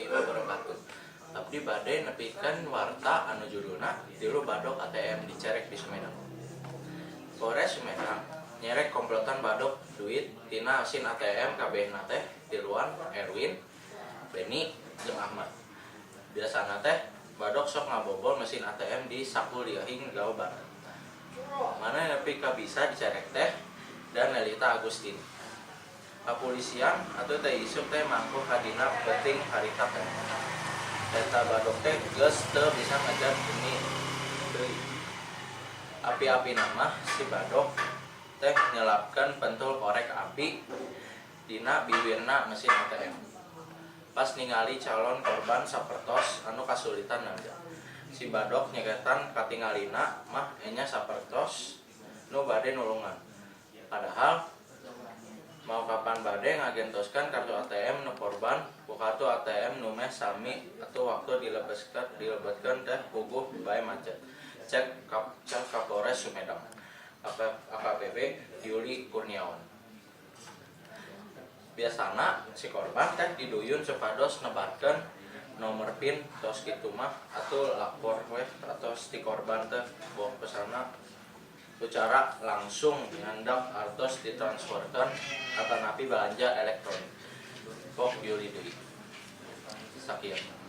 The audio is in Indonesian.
warahmatullahi wabarakatuh. Abdi bade nepikeun warta anu judulna Tilu Badog ATM dicerek di Sumedang. Polres Sumedang nyerek komplotan badog duit tina mesin ATM kabehna teh tiluan Erwin, Beni, jeung Ahmad. Biasana teh badog sok ngabobol mesin ATM di Sakul Diahing Jawa Barat. Mana nepi ka bisa dicerek teh dan Nelita Agustin. Kepolisian atau teh isuk teh mangku kadina penting harita teh. Eta badog teh geus teu bisa ngajar ini deui. Api-api nama si badog teh nyelapkeun pentul korek api dina bibirna mesin ATM. Pas ningali calon korban sapertos anu kasulitan nangga. Si badog nyegetan katingalina mah enya sapertos nu bade nulungan. Padahal mau kapan bade ngagentoskan kartu ATM nu korban ku kartu ATM nu meh sami atuh waktu dilebetkeun teh puguh bae macet. Cek Kapolres Sumedang AKBP Yuli Kurniawan. Biasana si korban teh diduyun supados nebarkeun nomor PIN tos kitu mah atuh lapor we atau si korban teh boh pesana secara langsung ngandak artos ditransferkan atanapi belanja elektronik. Pok Yuli deui. Sakieu.